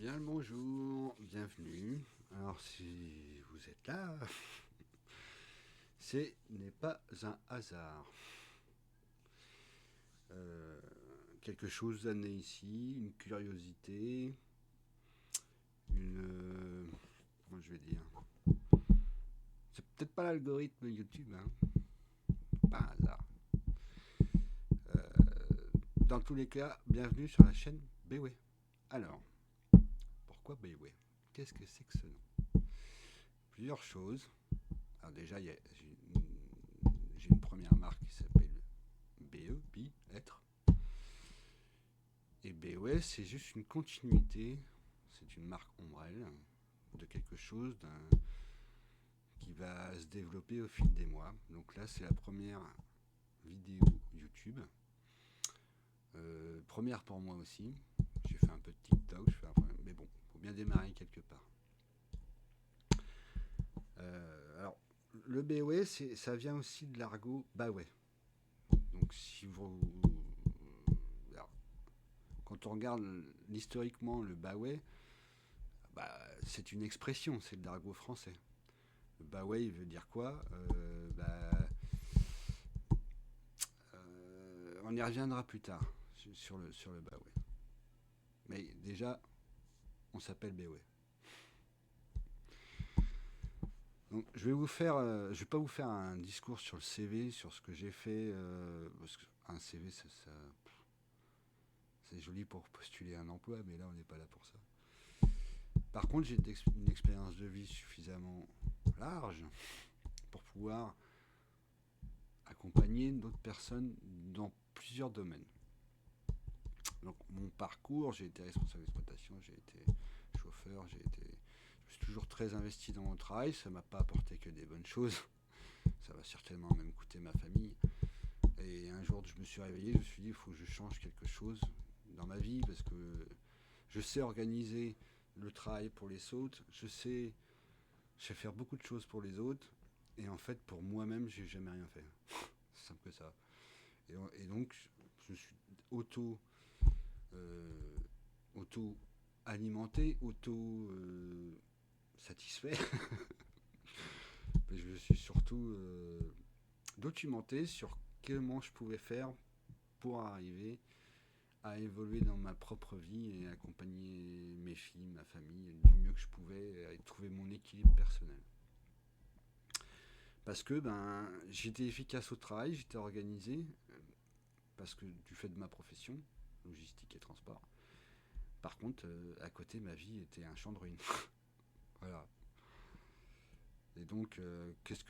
Bien le bonjour, bienvenue. Alors si vous êtes là, ce n'est pas un hasard. Euh, Quelque chose d'amené ici, une curiosité, comment je vais dire. C'est peut-être pas l'algorithme YouTube, hein, pas un hasard. Euh, dans tous les cas, bienvenue sur la chaîne Beway. Alors, pourquoi Beway? Qu'est-ce que c'est que ce nom? Plusieurs choses. Alors déjà, j'ai une première marque qui s'appelle BE, Bi, être. Et BOS, c'est juste une continuité, c'est une marque ombrelle de quelque chose qui va se développer au fil des mois. Donc là, c'est la première vidéo YouTube. Première pour moi aussi. J'ai fait un peu de TikTok, mais bon, faut bien démarrer quelque part. Alors, le BOE, ça vient aussi de l'argot Baway. Donc, si vous. Alors, quand on regarde historiquement le Baway, bah, c'est une expression, c'est de l'argot français. Le Baway veut dire quoi? On y reviendra plus tard sur le Baway. Mais déjà, on s'appelle Baway. Donc, je vais pas vous faire un discours sur le CV, sur ce que j'ai fait, parce qu'un CV, c'est joli pour postuler un emploi, mais là, on n'est pas là pour ça. Par contre, j'ai une expérience de vie suffisamment large pour pouvoir accompagner d'autres personnes dans plusieurs domaines. Donc mon parcours, j'ai été responsable d'exploitation, j'ai été chauffeur, je me suis toujours très investi dans mon travail, ça m'a pas apporté que des bonnes choses, ça va certainement même coûter ma famille. Et un jour je me suis réveillé, je me suis dit il faut que je change quelque chose dans ma vie parce que je sais organiser le travail pour les autres, je sais faire beaucoup de choses pour les autres et en fait pour moi-même j'ai jamais rien fait. C'est simple que ça. Et donc je me suis auto euh, auto-alimenté, auto-satisfait. Mais je me suis surtout documenté sur comment je pouvais faire pour arriver à évoluer dans ma propre vie et accompagner mes filles, ma famille du mieux que je pouvais et trouver mon équilibre personnel. Parce que j'étais efficace au travail, j'étais organisé, parce que du fait de ma profession, logistique et transport. Par contre, à côté, ma vie était un champ de ruines. Voilà. Et donc, qu'est-ce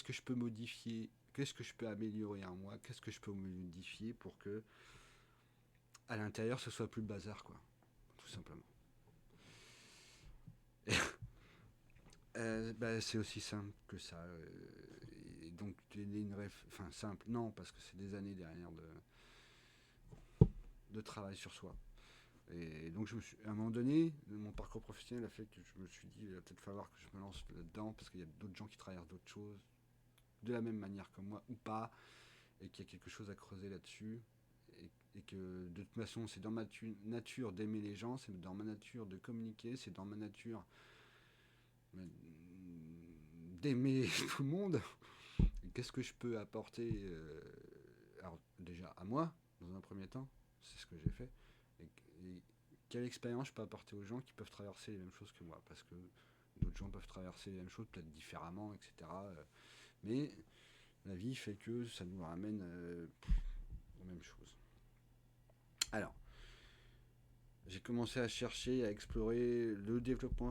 que je peux modifier? Qu'est-ce que je peux améliorer en moi? Qu'est-ce que je peux modifier pour que à l'intérieur ce soit plus le bazar, quoi, tout simplement. C'est aussi simple que ça. Et donc, enfin simple, non, parce que c'est des années derrière de travail sur soi. Et donc, à un moment donné, mon parcours professionnel a fait que je me suis dit, il va peut-être falloir que je me lance là-dedans, parce qu'il y a d'autres gens qui traversent d'autres choses, de la même manière que moi, ou pas, et qu'il y a quelque chose à creuser là-dessus. Et que de toute façon, c'est dans ma nature d'aimer les gens, c'est dans ma nature de communiquer, c'est dans ma nature d'aimer tout le monde. Et qu'est-ce que je peux apporter alors déjà à moi, dans un premier temps, c'est ce que j'ai fait. Et quelle expérience je peux apporter aux gens qui peuvent traverser les mêmes choses que moi, parce que d'autres gens peuvent traverser les mêmes choses, peut-être différemment, etc. Mais la vie fait que ça nous ramène aux mêmes choses. Alors, j'ai commencé à chercher, à explorer le développement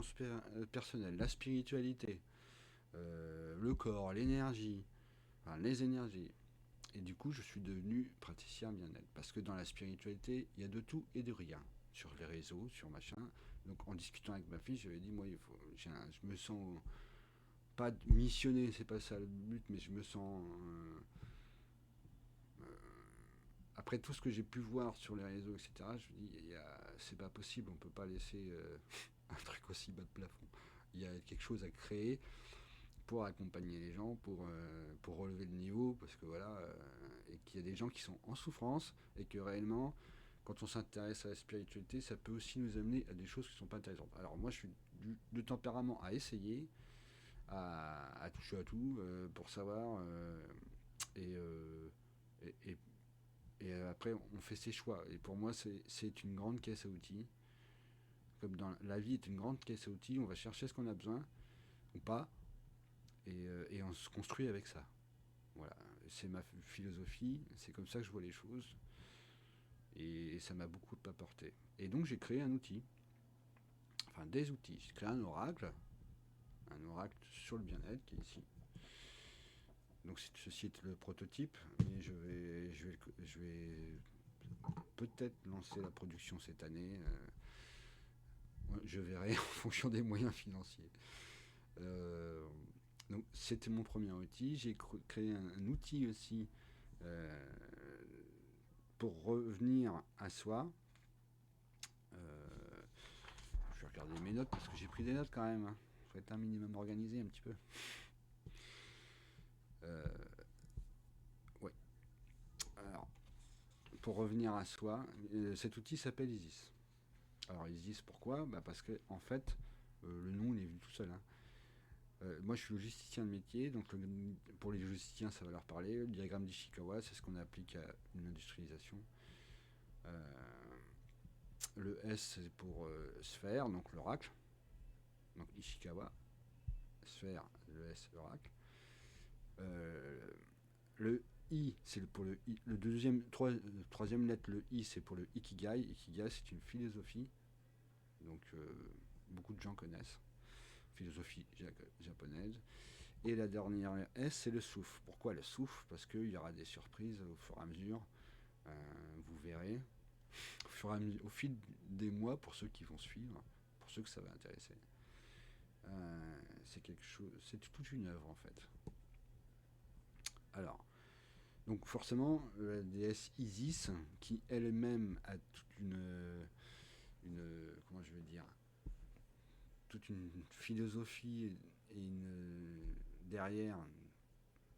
personnel, la spiritualité, le corps, l'énergie, enfin, les énergies. Et du coup, je suis devenu praticien bien-être. Parce que dans la spiritualité, il y a de tout et de rien. Sur les réseaux, sur machin. Donc en discutant avec ma fille, j'avais dit, moi, je me sens pas missionné, c'est pas ça le but, mais je me sens après tout ce que j'ai pu voir sur les réseaux, etc., je me dis, c'est pas possible, on peut pas laisser un truc aussi bas de plafond. Il y a quelque chose à créer pour accompagner les gens, pour relever le niveau, parce que voilà, et qu'il y a des gens qui sont en souffrance, et que réellement, quand on s'intéresse à la spiritualité, ça peut aussi nous amener à des choses qui ne sont pas intéressantes. Alors moi, je suis de tempérament à essayer, à toucher à tout pour savoir, et, euh, et, et- et après, on fait ses choix. Et pour moi, c'est une grande caisse à outils. Comme dans la vie est une grande caisse à outils, on va chercher ce qu'on a besoin ou pas, et on se construit avec ça. Voilà, c'est ma philosophie, c'est comme ça que je vois les choses, et ça m'a beaucoup apporté. Et donc j'ai créé un outil, enfin des outils. J'ai créé un oracle sur le bien-être qui est ici. Donc ceci est le prototype, mais je vais peut-être lancer la production cette année. Je verrai en fonction des moyens financiers. Euh, donc c'était mon premier outil. J'ai créé un outil aussi euh, pour revenir à soi. Euh, je vais regarder mes notes parce que j'ai pris des notes quand même. Il faut être un minimum organisé un petit peu. Euh, ouais. Alors, pour revenir à soi, cet outil s'appelle Isis. Alors Isis, pourquoi? Parce que en fait, le nom il est venu tout seul. Hein. Moi, je suis logisticien de métier, donc pour les logisticiens, ça va leur parler. Le diagramme d'Ishikawa, c'est ce qu'on applique à une industrialisation. Euh, le S, c'est pour sphère, donc l'oracle. Donc Ishikawa, sphère, le S, l'oracle. Euh, le I, c'est pour le troisième lettre, le I, c'est pour le Ikigai. Ikigai, c'est une philosophie, donc beaucoup de gens connaissent. Philosophie japonaise. Et la dernière S, c'est le souffle. Pourquoi le souffle? Parce qu'il y aura des surprises au fur et à mesure. Vous verrez. Au fil des mois, pour ceux qui vont suivre, pour ceux que ça va intéresser. C'est quelque chose. C'est toute une œuvre en fait. Alors, donc forcément, la déesse Isis, qui elle-même a toute comment je vais dire, toute une philosophie et derrière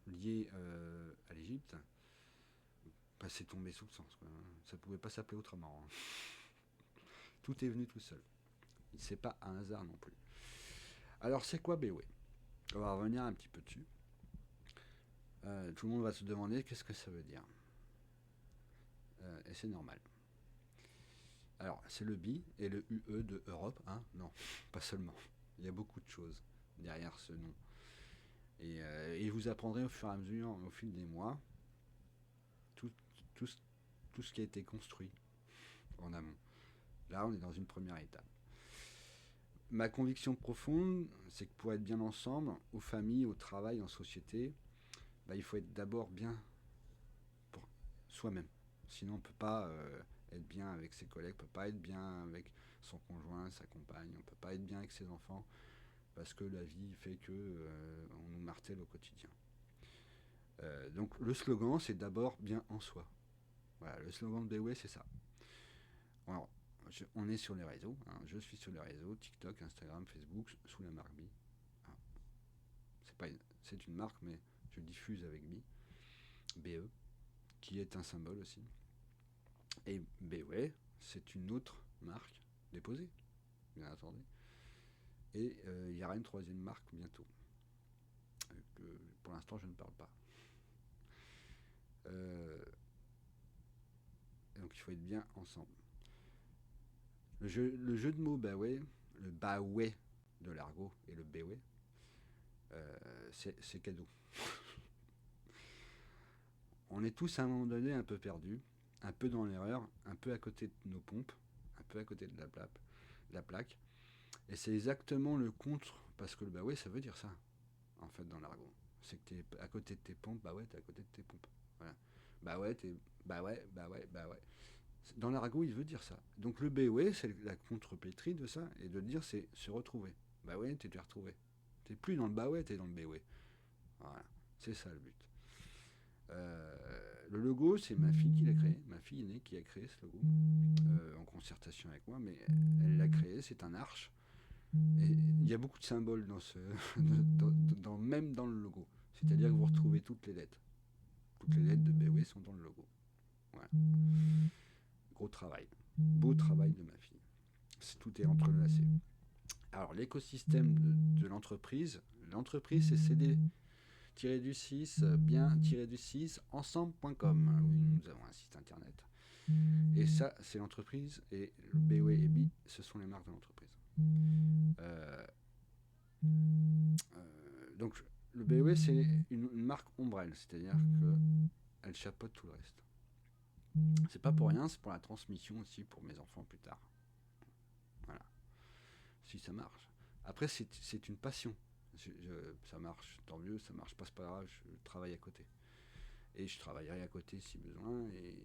liée à l'Égypte, c'est tombé sous le sens. Quoi. Ça pouvait pas s'appeler autrement. Hein. Tout est venu tout seul. C'est pas un hasard non plus. Alors c'est quoi Béoué? On va revenir un petit peu dessus. Tout le monde va se demander qu'est-ce que ça veut dire. Et c'est normal. Alors c'est le BI et le UE de Europe. Hein non, pas seulement. Il y a beaucoup de choses derrière ce nom. Et vous apprendrez au fur et à mesure, au fil des mois, tout, tout, tout ce qui a été construit en amont. Là, on est dans une première étape. Ma conviction profonde, c'est que pour être bien ensemble, aux familles, au travail, en société, il faut être d'abord bien pour soi-même. Sinon, on ne peut pas être bien avec ses collègues, on ne peut pas être bien avec son conjoint, sa compagne, on ne peut pas être bien avec ses enfants, parce que la vie fait que on nous martèle au quotidien. Donc le slogan, c'est d'abord bien en soi. Voilà, le slogan de BW, c'est ça. Alors, on est sur les réseaux, hein, je suis sur les réseaux, TikTok, Instagram, Facebook, sous la marque Bi. Ah, c'est une marque, mais je diffuse avec Bi, BE, qui est un symbole aussi. Et BW, c'est une autre marque déposée, bien entendu. Et il y aura une troisième marque bientôt, que pour l'instant je ne parle pas. Donc il faut être bien ensemble. Le jeu de mots Baoué, le Baoué de l'argot et le Béoué, c'est cadeau. On est tous à un moment donné un peu perdus, un peu dans l'erreur, un peu à côté de nos pompes, un peu à côté de la plaque. Et c'est exactement le contre, parce que le Baoué ça veut dire ça, en fait, dans l'argot. C'est que t'es à côté de tes pompes, bah ouais, t'es à côté de tes pompes. Voilà. Bah ouais, bah ouais, bah ouais, bah ouais. Dans l'argot, il veut dire ça. Donc le BOE, c'est la contrepétrie de ça, et de dire c'est se retrouver. Bah ouais, t'es déjà retrouvé. T'es plus dans le bah ouais, t'es dans le BOE. Voilà, c'est ça le but. Le logo, c'est ma fille qui l'a créé, ma fille aînée qui a créé ce logo, en concertation avec moi, mais elle l'a créé, c'est un arche. Et il y a beaucoup de symboles même dans le logo. C'est-à-dire que vous retrouvez toutes les lettres. Toutes les lettres de BW sont dans le logo. Voilà. gros travail. Beau travail de ma fille. Tout est entrelacé. Alors, l'écosystème de l'entreprise, c'est CD-6, bien-6, ensemble.com. Oui, nous avons un site internet. Et ça, c'est l'entreprise. Et le BOE et BI, ce sont les marques de l'entreprise. Donc, le BOE, c'est une marque ombrelle, c'est-à-dire qu'elle chapeaute tout le reste. C'est pas pour rien, c'est pour la transmission aussi pour mes enfants plus tard. Voilà. Si ça marche. Après, c'est une passion. Ça marche, tant mieux, ça marche pas, c'est pas grave, je travaille à côté. Et je travaillerai à côté si besoin, et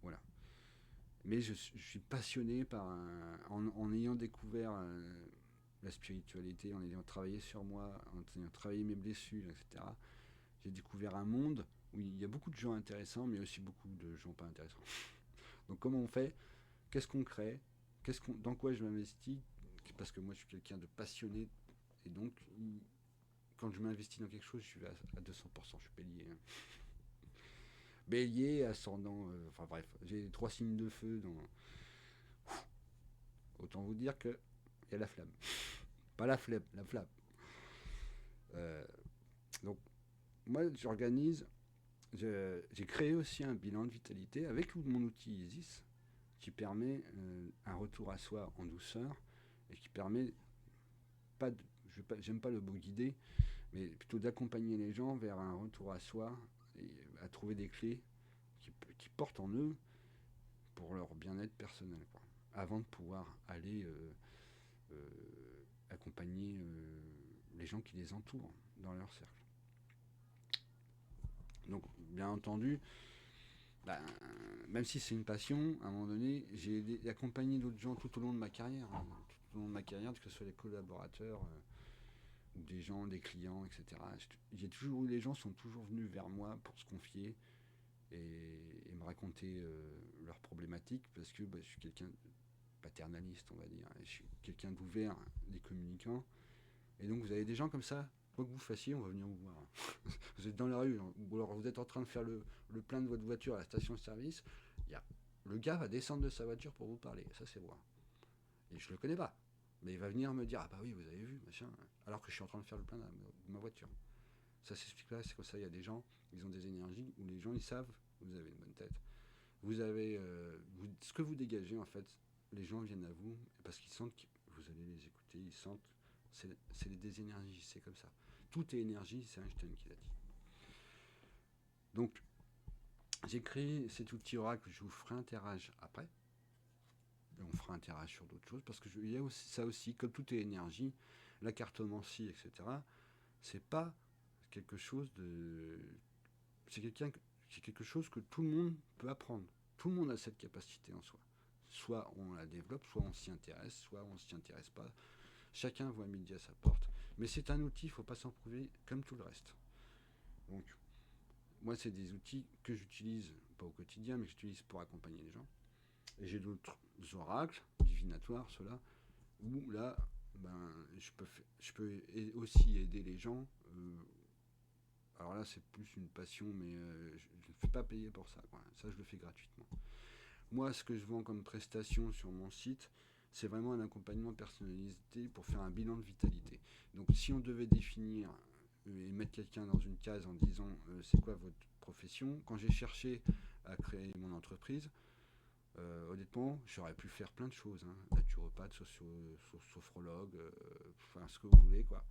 voilà. Mais je suis passionné en ayant découvert la spiritualité, en ayant travaillé sur moi, en ayant travaillé mes blessures, etc. J'ai découvert un monde où il y a beaucoup de gens intéressants, mais aussi beaucoup de gens pas intéressants. Donc comment on fait? Qu'est-ce qu'on crée? Dans quoi je m'investis? Parce que moi je suis quelqu'un de passionné, et donc quand je m'investis dans quelque chose, je suis à 200%, je suis bélier. Bélier, ascendant, enfin bref, j'ai 3 signes de feu dans... Autant vous dire qu'il y a la flamme. Pas la flemme, la flamme. Donc moi j'organise, j'ai créé aussi un bilan de vitalité avec mon outil Isis qui permet un retour à soi en douceur et qui permet j'aime pas le mot guider, mais plutôt d'accompagner les gens vers un retour à soi et à trouver des clés qui portent en eux pour leur bien-être personnel, quoi, avant de pouvoir aller accompagner les gens qui les entourent dans leur cercle. Donc, bien entendu, même si c'est une passion, à un moment donné, j'ai accompagné d'autres gens tout au long de ma carrière, que ce soit les collaborateurs ou des gens, des clients, etc. Les gens sont toujours venus vers moi pour se confier et me raconter leurs problématiques, parce que je suis quelqu'un de paternaliste, on va dire, et je suis quelqu'un d'ouvert, des communicants, et donc vous avez des gens comme ça. Quoi que vous fassiez, on va venir vous voir. Vous êtes dans la rue, ou alors vous êtes en train de faire le plein de votre voiture à la station-service, le gars va descendre de sa voiture pour vous parler, ça c'est moi. Et je le connais pas, mais il va venir me dire, ah bah oui, vous avez vu, machin, alors que je suis en train de faire le plein de ma voiture. Ça s'explique là, c'est comme ça, il y a des gens, ils ont des énergies, où les gens, ils savent, vous avez une bonne tête. Vous avez, ce que vous dégagez, en fait, les gens viennent à vous, parce qu'ils sentent que vous allez les écouter, ils sentent, c'est des énergies, c'est comme ça. Tout est énergie, c'est Einstein qui l'a dit. Donc, j'ai créé cet outil oracle, je vous ferai un tirage après. Et on fera un tirage sur d'autres choses, parce que il y a aussi, ça aussi, comme tout est énergie, la cartomancie, etc., c'est pas quelque chose de... C'est quelque chose que tout le monde peut apprendre. Tout le monde a cette capacité en soi. Soit on la développe, soit on s'y intéresse, soit on s'y intéresse pas. Chacun voit midi à sa porte. Mais c'est un outil, il ne faut pas s'en priver, comme tout le reste. Donc, moi, c'est des outils que j'utilise, pas au quotidien, mais que j'utilise pour accompagner les gens. Et j'ai d'autres oracles, divinatoires, ceux-là, où là, je peux aussi aider les gens. Alors là, c'est plus une passion, mais je ne fais pas payer pour ça, quoi. Ça, je le fais gratuitement. Moi, ce que je vends comme prestation sur mon site, c'est vraiment un accompagnement personnalisé pour faire un bilan de vitalité. Donc, si on devait définir et mettre quelqu'un dans une case en disant c'est quoi votre profession, quand j'ai cherché à créer mon entreprise, honnêtement, j'aurais pu faire plein de choses, hein. Naturopathe, sophrologue, enfin ce que vous voulez, quoi.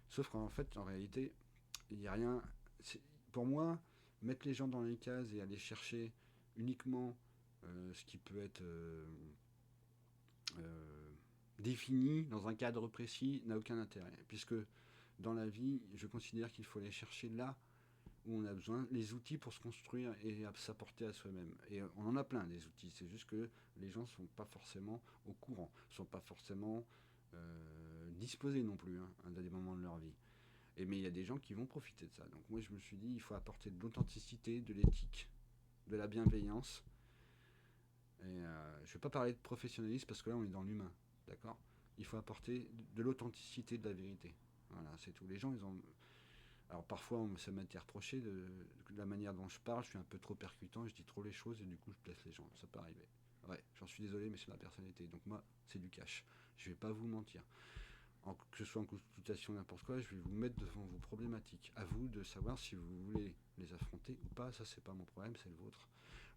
Sauf qu'en fait, en réalité, il n'y a rien. Pour moi, mettre les gens dans les cases et aller chercher uniquement ce qui peut être défini dans un cadre précis n'a aucun intérêt. Puisque dans la vie, je considère qu'il faut aller chercher là où on a besoin, les outils pour se construire et s'apporter à soi-même. Et on en a plein des outils, c'est juste que les gens ne sont pas forcément au courant, ne sont pas forcément disposés non plus à des moments de leur vie. Mais il y a des gens qui vont profiter de ça. Donc moi je me suis dit, il faut apporter de l'authenticité, de l'éthique, de la bienveillance. Et je ne vais pas parler de professionnalisme parce que là on est dans l'humain, d'accord. Il faut apporter de l'authenticité, de la vérité. Voilà, c'est tout. Les gens, Alors parfois, ça m'a été reproché de la manière dont je parle, je suis un peu trop percutant, je dis trop les choses et du coup je blesse les gens, ça peut arriver. Ouais, j'en suis désolé, mais c'est ma personnalité. Donc moi, c'est du cash. Je vais pas vous mentir. Que ce soit en consultation, n'importe quoi, je vais vous mettre devant vos problématiques. À vous de savoir si vous voulez les affronter ou pas. Ça, c'est pas mon problème, c'est le vôtre.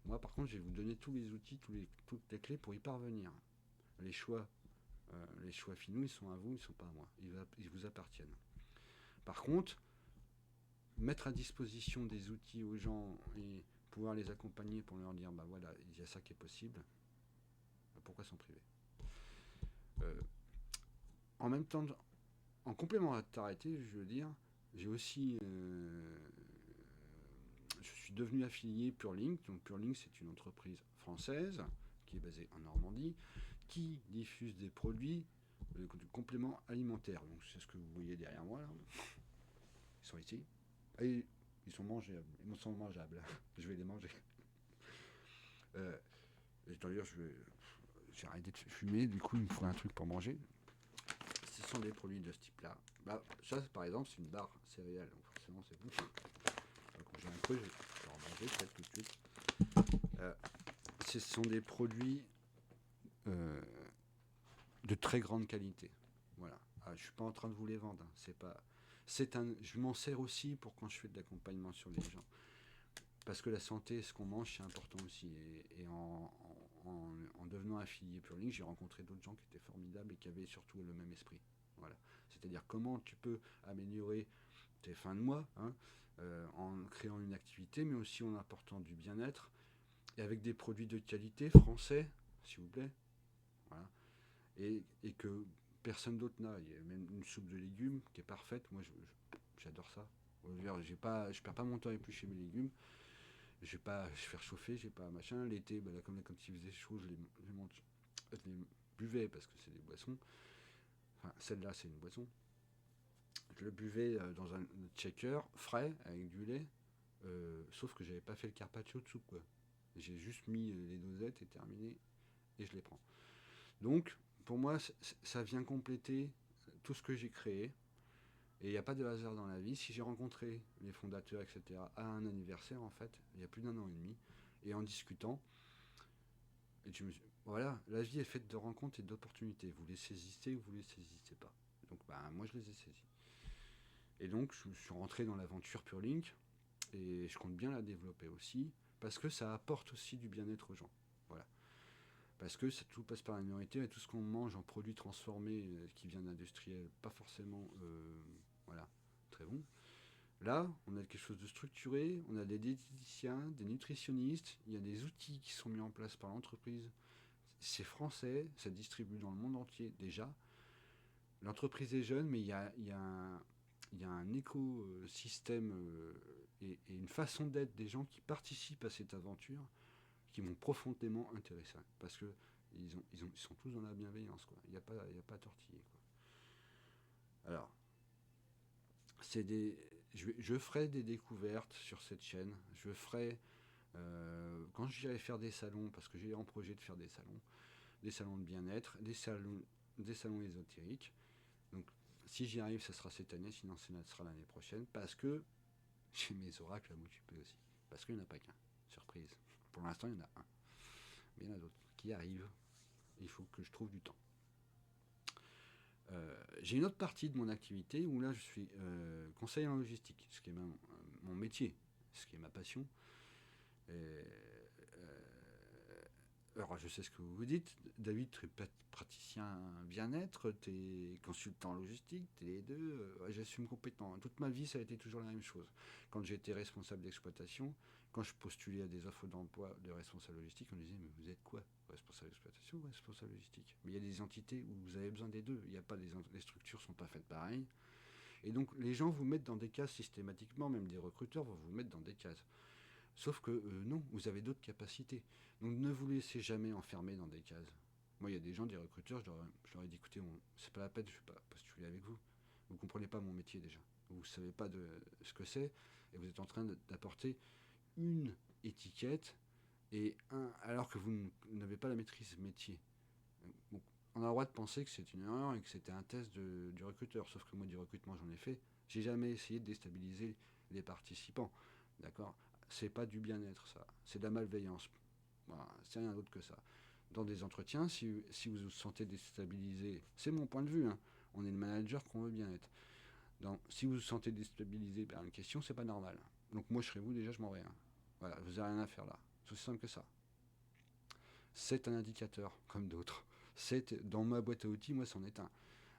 Moi, par contre, je vais vous donner tous les outils, toutes les clés pour y parvenir. Les choix finaux, ils sont à vous, ils sont pas à moi. Ils vous appartiennent. Par contre, mettre à disposition des outils aux gens et pouvoir les accompagner pour leur dire, bah voilà, il y a ça qui est possible, bah pourquoi s'en priver. euh, En même temps, en complément à t'arrêter, je veux dire, j'ai aussi, je suis devenu affilié Purelink. Donc Purelink, c'est une entreprise française qui est basée en Normandie, qui diffuse des produits de compléments alimentaires. Donc c'est ce que vous voyez derrière moi là. Ils sont ici. Et ils sont mangeables. Ils sont mangeables. Je vais les manger. Euh, D'ailleurs, j'ai arrêté de fumer, du coup il me faut un truc pour manger. Ce sont des produits de ce type-là. Bah, ça, par exemple, c'est une barre céréale, donc forcément, c'est bon. Quand j'ai un creux, je vais en manger peut-être tout de suite. Ce sont des produits euh, de très grande qualité. Voilà. Ah, je ne suis pas en train de vous les vendre. Hein. C'est pas. Je m'en sers aussi pour quand je fais de l'accompagnement sur les gens. Parce que la santé, ce qu'on mange, c'est important aussi. Et en devenant affilié Purelink, j'ai rencontré d'autres gens qui étaient formidables et qui avaient surtout le même esprit. Voilà. C'est-à-dire comment tu peux améliorer tes fins de mois en créant une activité, mais aussi en apportant du bien-être et avec des produits de qualité français, s'il vous plaît. Voilà. Et que personne d'autre n'a. Il y a même une soupe de légumes qui est parfaite. Moi, j'adore ça. Je ne perds pas mon temps à éplucher mes légumes. Je vais pas faire chauffer, j'ai pas machin. L'été, bah là, comme il faisait chaud, je les buvais parce que c'est des boissons. Enfin, celle-là, c'est une boisson. Je le buvais dans un shaker frais avec du lait. Sauf que j'avais pas fait le carpaccio de soupe, quoi. J'ai juste mis les dosettes et terminé, et je les prends. Donc, pour moi, ça vient compléter tout ce que j'ai créé. Et il n'y a pas de hasard dans la vie. Si j'ai rencontré les fondateurs, etc., à un anniversaire, en fait, il y a plus d'un an et demi, et en discutant, et voilà, la vie est faite de rencontres et d'opportunités. Vous les saisissez ou vous les saisissez pas. Donc, moi, je les ai saisis. Et donc, je suis rentré dans l'aventure Purelink, et je compte bien la développer aussi, parce que ça apporte aussi du bien-être aux gens. Voilà. Parce que tout passe par la nourriture et tout ce qu'on mange en produits transformés qui viennent d'industriels, pas forcément voilà, très bon. Là, on a quelque chose de structuré, on a des diététiciens, des nutritionnistes, il y a des outils qui sont mis en place par l'entreprise. C'est français, ça distribue dans le monde entier déjà. L'entreprise est jeune, mais il y a un écosystème et une façon d'être des gens qui participent à cette aventure qui m'ont profondément intéressé. Parce que ils sont tous dans la bienveillance. Quoi. Il n'y a pas à tortiller. Quoi. Alors, je ferai des découvertes sur cette chaîne. Je ferai, quand j'irai faire des salons, parce que j'ai en projet de faire des salons de bien-être, des salons ésotériques. Donc, si j'y arrive, ça sera cette année, sinon ça sera l'année prochaine, parce que j'ai mes oracles à m'occuper aussi. Parce qu'il n'y en a pas qu'un. Surprise. Pour l'instant, il y en a un. Mais il y en a d'autres qui arrivent. Il faut que je trouve du temps. J'ai une autre partie de mon activité où là je suis conseiller en logistique, ce qui est mon métier, ce qui est ma passion. Et, alors je sais ce que vous vous dites, David, tu es praticien bien-être, tu es consultant en logistique, tu es les deux. J'assume complètement. Toute ma vie ça a été toujours la même chose. Quand j'étais responsable d'exploitation, quand je postulais à des offres d'emploi de responsable logistique, on me disait mais vous êtes quoi? Responsable d'exploitation ou responsable logistique? Mais il y a des entités où vous avez besoin des deux. Il y a pas les structures sont pas faites pareil. Et donc les gens vous mettent dans des cases systématiquement, même des recruteurs vont vous mettre dans des cases. Sauf que non, vous avez d'autres capacités. Donc ne vous laissez jamais enfermer dans des cases. Moi, il y a des gens, des recruteurs, je leur ai dit écoutez, c'est pas la peine, je ne vais pas postuler avec vous. Vous ne comprenez pas mon métier déjà. Vous ne savez pas de ce que c'est et vous êtes en train d'apporter une étiquette alors que vous n'avez pas la maîtrise métier. Donc, on a le droit de penser que c'est une erreur et que c'était un test du recruteur. Sauf que moi, du recrutement, j'en ai fait. J'ai jamais essayé de déstabiliser les participants. D'accord? C'est pas du bien-être, ça. C'est de la malveillance. Voilà, c'est rien d'autre que ça. Dans des entretiens, si vous vous sentez déstabilisé, c'est mon point de vue, hein, on est le manager qu'on veut bien être. Si vous vous sentez déstabilisé par une question, c'est pas normal. Donc moi, je serais vous, déjà, je m'en vais. Hein. Voilà, vous n'avez rien à faire là. C'est aussi simple que ça. C'est un indicateur, comme d'autres. Dans ma boîte à outils, moi, c'en est un.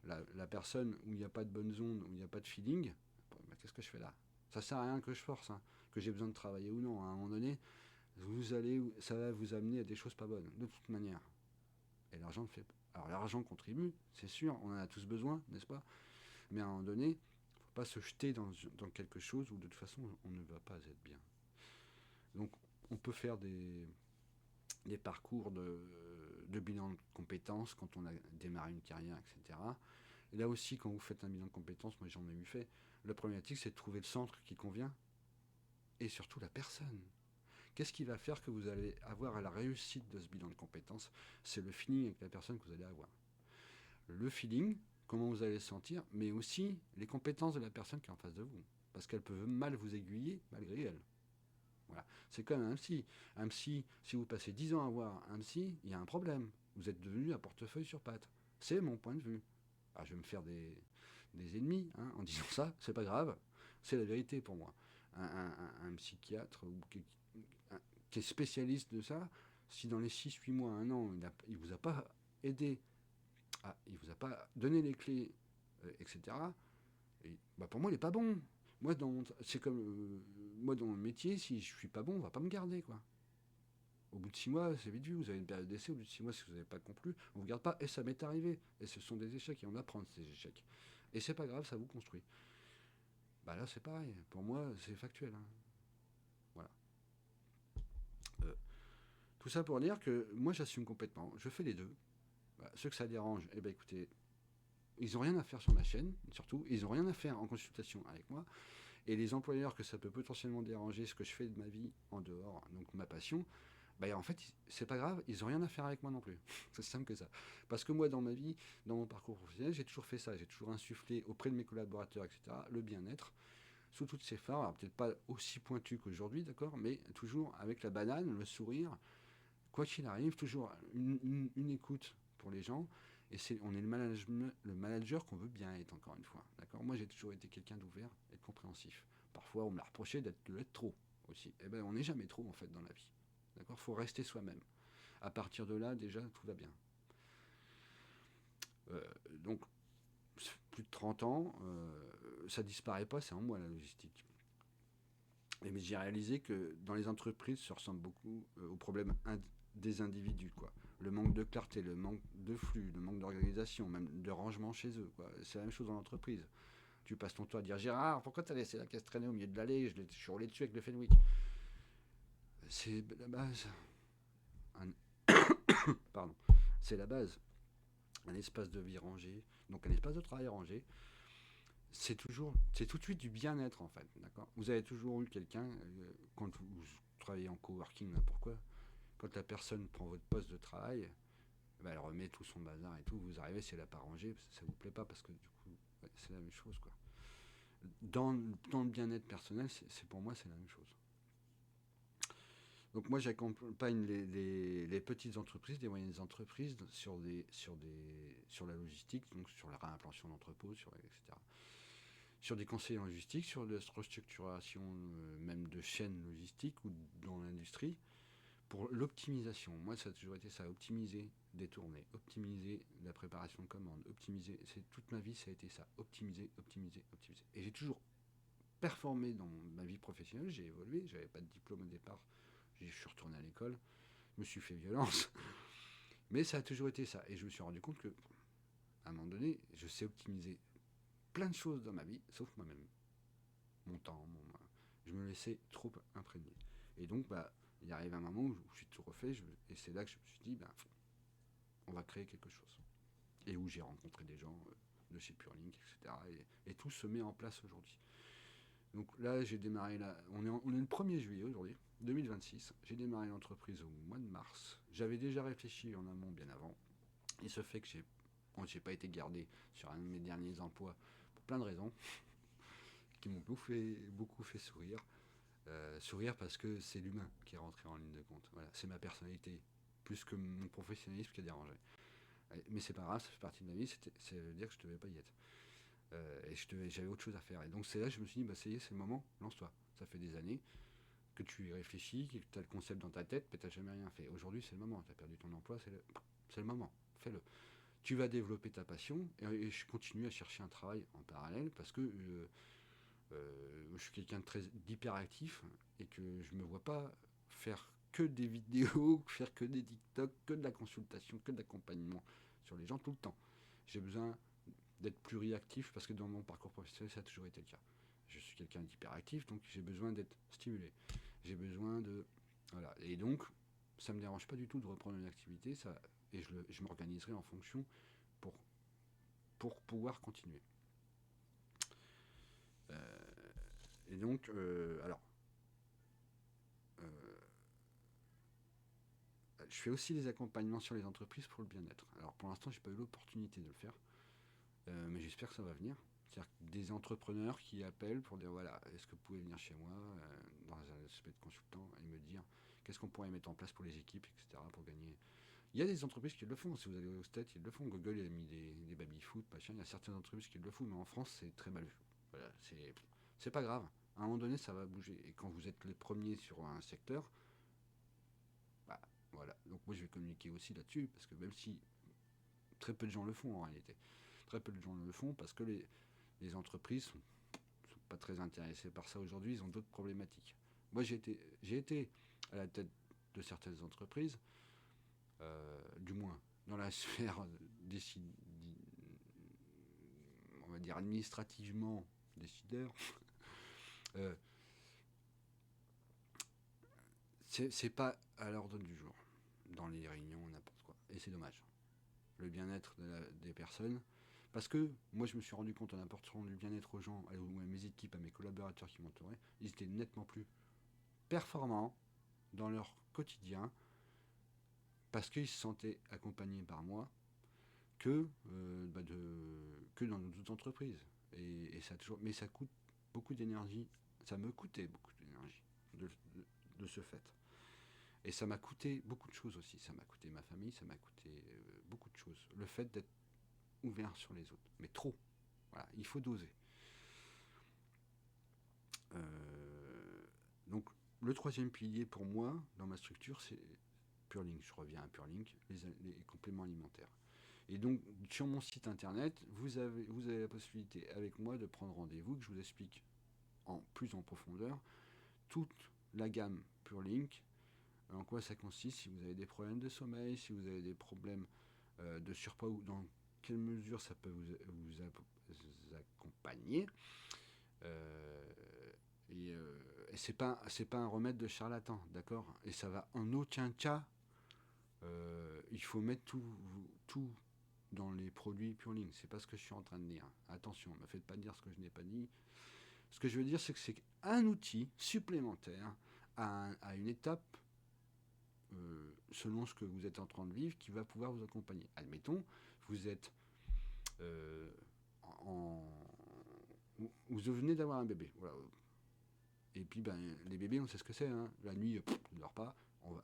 La personne où il n'y a pas de bonne zone, où il n'y a pas de feeling, bah, qu'est-ce que je fais là? Ça sert à rien que je force, hein, que j'ai besoin de travailler ou non. À un moment donné, ça va vous amener à des choses pas bonnes, de toute manière. Et l'argent ne fait pas. Alors l'argent contribue, c'est sûr, on en a tous besoin, n'est-ce pas? Mais à un moment donné, il ne faut pas se jeter dans quelque chose où de toute façon on ne va pas être bien. Donc on peut faire des parcours de bilan de compétences quand on a démarré une carrière, etc. Et là aussi, quand vous faites un bilan de compétences, moi j'en ai eu fait, la problématique c'est de trouver le centre qui convient et surtout la personne. Qu'est-ce qui va faire que vous allez avoir à la réussite de ce bilan de compétences? C'est le feeling avec la personne que vous allez avoir. Le feeling, comment vous allez le sentir, mais aussi les compétences de la personne qui est en face de vous. Parce qu'elle peut mal vous aiguiller malgré elle. Voilà. C'est comme un psy. Un psy, si vous passez 10 ans à voir un psy, il y a un problème. Vous êtes devenu un portefeuille sur pattes. C'est mon point de vue. Alors, je vais me faire des ennemis hein, en disant ça, c'est pas grave. C'est la vérité pour moi. Un psychiatre qui est spécialiste de ça, si dans les 6-8 mois, 1 an, il ne vous a pas aidé, il ne vous a pas donné les clés, etc., et, bah pour moi, il n'est pas bon. Moi, c'est comme moi dans mon métier, si je suis pas bon, on va pas me garder, quoi. Au bout de 6 mois, c'est vite vu, vous avez une période d'essai, au bout de 6 mois, si vous n'avez pas conclu, on vous garde pas, et ça m'est arrivé. Et ce sont des échecs, et on apprend de ces échecs. Et c'est pas grave, ça vous construit. Bah là, c'est pareil. Pour moi, c'est factuel. Hein. Voilà. Euh, Tout ça pour dire que moi, j'assume complètement. Je fais les deux. Bah, ceux que ça dérange, eh ben écoutez, ils n'ont rien à faire sur ma chaîne, surtout. Ils n'ont rien à faire en consultation avec moi. Et les employeurs que ça peut potentiellement déranger, ce que je fais de ma vie en dehors, donc ma passion, bah en fait, c'est pas grave, ils n'ont rien à faire avec moi non plus. C'est simple que ça. Parce que moi, dans ma vie, dans mon parcours professionnel, j'ai toujours fait ça. J'ai toujours insufflé auprès de mes collaborateurs, etc., le bien-être, sous toutes ses formes. Alors peut-être pas aussi pointu qu'aujourd'hui, d'accord, mais toujours avec la banane, le sourire, quoi qu'il arrive, toujours une écoute pour les gens. Et on est le manager qu'on veut bien être, encore une fois. D'accord. Moi, j'ai toujours été quelqu'un d'ouvert et de compréhensif. Parfois, on me l'a reproché de l'être trop aussi. Eh ben, on n'est jamais trop, en fait, dans la vie. D'accord. Il faut rester soi-même. À partir de là, déjà, tout va bien. Donc, plus de 30 ans, ça disparaît pas, c'est en moi, la logistique. Mais j'ai réalisé que dans les entreprises, ça ressemble beaucoup aux problèmes des individus, quoi. Le manque de clarté, le manque de flux, le manque d'organisation, même de rangement chez eux, quoi. C'est la même chose dans l'entreprise. Tu passes ton temps à dire Gérard, pourquoi t'as laissé la caisse traîner au milieu de l'allée? Je suis roulé dessus avec le Fenwick. C'est la base. Pardon. C'est la base. Un espace de vie rangé, donc un espace de travail rangé. C'est tout de suite du bien-être en fait, d'accord. Vous avez toujours eu quelqu'un quand vous travaillez en coworking, n'importe quoi, quand la personne prend votre poste de travail, bah, elle remet tout son bazar et tout. Vous arrivez, si elle n'a pas rangé, ça vous plaît pas parce que du coup, ouais, c'est la même chose quoi. Dans le bien-être personnel, pour moi, c'est la même chose. Donc moi, j'accompagne les petites entreprises, les moyennes entreprises sur la logistique, donc sur la réimplantation d'entrepôts, etc. Sur des conseils en logistique, sur la restructuration même de chaînes logistiques ou dans l'industrie, pour l'optimisation. Moi, ça a toujours été ça, optimiser des tournées, optimiser la préparation de commandes, optimiser, toute ma vie, ça a été ça, optimiser, optimiser, optimiser. Et j'ai toujours performé dans ma vie professionnelle, j'ai évolué, j'avais pas de diplôme au départ, je suis retourné à l'école, je me suis fait violence, mais ça a toujours été ça. Et je me suis rendu compte que, à un moment donné, je sais optimiser plein de choses dans ma vie, sauf moi-même. Mon temps, je me laissais trop imprégner. Et donc, bah, il arrive un moment où je suis tout refait, et c'est là que je me suis dit, bah, on va créer quelque chose. Et où j'ai rencontré des gens de chez Purelink, etc. Et tout se met en place aujourd'hui. Donc là, j'ai démarré, on est le 1er juillet aujourd'hui, 2026. J'ai démarré l'entreprise au mois de mars. J'avais déjà réfléchi en amont bien avant. Et ce fait que j'ai pas été gardé sur un de mes derniers emplois pour plein de raisons qui m'ont beaucoup fait sourire. Sourire parce que c'est l'humain qui est rentré en ligne de compte. Voilà, c'est ma personnalité plus que mon professionnalisme qui a dérangé. Mais c'est pas grave, ça fait partie de ma vie, ça veut dire que je devais pas y être. Et j'avais autre chose à faire. Et donc c'est là que je me suis dit, bah ça y est, c'est le moment, lance-toi. Ça fait des années que tu y réfléchis, que tu as le concept dans ta tête, mais tu n'as jamais rien fait. Aujourd'hui, c'est le moment. Tu as perdu ton emploi, c'est le moment. Fais-le. Tu vas développer ta passion, et je continue à chercher un travail en parallèle parce que je suis quelqu'un d'hyperactif et que je me vois pas faire que des vidéos, faire que des TikTok, que de la consultation, que de l'accompagnement sur les gens tout le temps. J'ai besoin d'être pluriactif parce que dans mon parcours professionnel, ça a toujours été le cas. Je suis quelqu'un d'hyperactif, donc j'ai besoin d'être stimulé. J'ai besoin de... Voilà. Et donc, ça me dérange pas du tout de reprendre une activité, et je m'organiserai en fonction pour, pour pouvoir continuer. Et donc, euh, je fais aussi des accompagnements sur les entreprises pour le bien-être. Alors pour l'instant, j'ai pas eu l'opportunité de le faire, mais j'espère que ça va venir. C'est-à-dire des entrepreneurs qui appellent pour dire voilà, est-ce que vous pouvez venir chez moi dans un aspect de consultant et me dire qu'est-ce qu'on pourrait mettre en place pour les équipes, etc. pour gagner. Il y a des entreprises qui le font. Si vous allez au States, ils le font. Google il a mis des baby-foot, machin. Il y a certaines entreprises qui le font, mais en France, c'est très mal vu. Voilà, c'est pas grave. À un moment donné, ça va bouger. Et quand vous êtes les premiers sur un secteur, bah voilà. Donc moi, je vais communiquer aussi là-dessus, parce que même si très peu de gens le font en réalité, très peu de gens le font parce que les entreprises sont pas très intéressées par ça aujourd'hui. Ils ont d'autres problématiques. Moi, j'ai été à la tête de certaines entreprises, du moins dans la sphère on va dire administrativement décideur. euh, c'est pas à l'ordre du jour dans les réunions, n'importe quoi. Et c'est dommage. Le bien-être des personnes. Parce que moi, je me suis rendu compte en apportant du bien-être aux gens, à mes équipes, à mes collaborateurs qui m'entouraient, ils étaient nettement plus performants dans leur quotidien parce qu'ils se sentaient accompagnés par moi que dans d'autres entreprises. Ça toujours, mais ça coûte beaucoup d'énergie. Ça me coûtait beaucoup d'énergie de ce fait. Et ça m'a coûté beaucoup de choses aussi. Ça m'a coûté ma famille, ça m'a coûté beaucoup de choses. Le fait d'être ouvert sur les autres, mais trop. Voilà, il faut doser. Donc, le troisième pilier pour moi, dans ma structure, c'est Purelink. Je reviens à Purelink, les compléments alimentaires. Et donc, sur mon site internet, vous avez la possibilité avec moi de prendre rendez-vous, que je vous explique plus en profondeur toute la gamme Purelink, en quoi ça consiste, si vous avez des problèmes de sommeil, si vous avez des problèmes de surpoids, ou dans quelle mesure ça peut vous accompagner. Euh, et c'est pas un remède de charlatan, d'accord. Et ça va en aucun cas. Il faut mettre tout dans les produits Purelink. C'est pas ce que je suis en train de dire. Attention, ne me faites pas dire ce que je n'ai pas dit. Ce que je veux dire, c'est que c'est un outil supplémentaire à une étape selon ce que vous êtes en train de vivre qui va pouvoir vous accompagner. Admettons, vous êtes euh, en, vous venez d'avoir un bébé. Voilà. Et puis, ben, les bébés, on sait ce que c'est. Hein. La nuit, ils ne dort pas.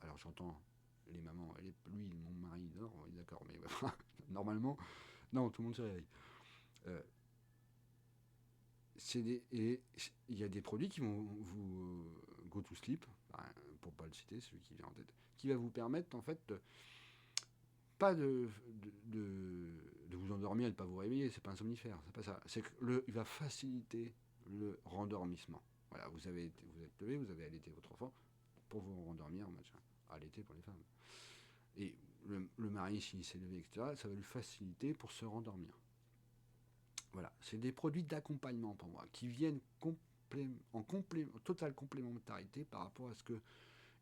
Alors, j'entends les mamans. Lui, mon mari, il dort. Oui, d'accord. Mais normalement, non, tout le monde se réveille. Euh, et il y a des produits qui vont vous go to sleep, pour pas le citer, celui qui vient en tête, qui va vous permettre, en fait, pas de vous endormir et de ne pas vous réveiller. C'est pas un somnifère. C'est pas ça. C'est que il va faciliter le rendormissement. Voilà, vous êtes levé, vous avez allaité votre enfant pour vous rendormir, machin. Allaité pour les femmes. Et le mari, s'il s'est levé, etc., ça va lui faciliter pour se rendormir. Voilà, c'est des produits d'accompagnement pour moi, qui viennent en totale complémentarité par rapport à ce que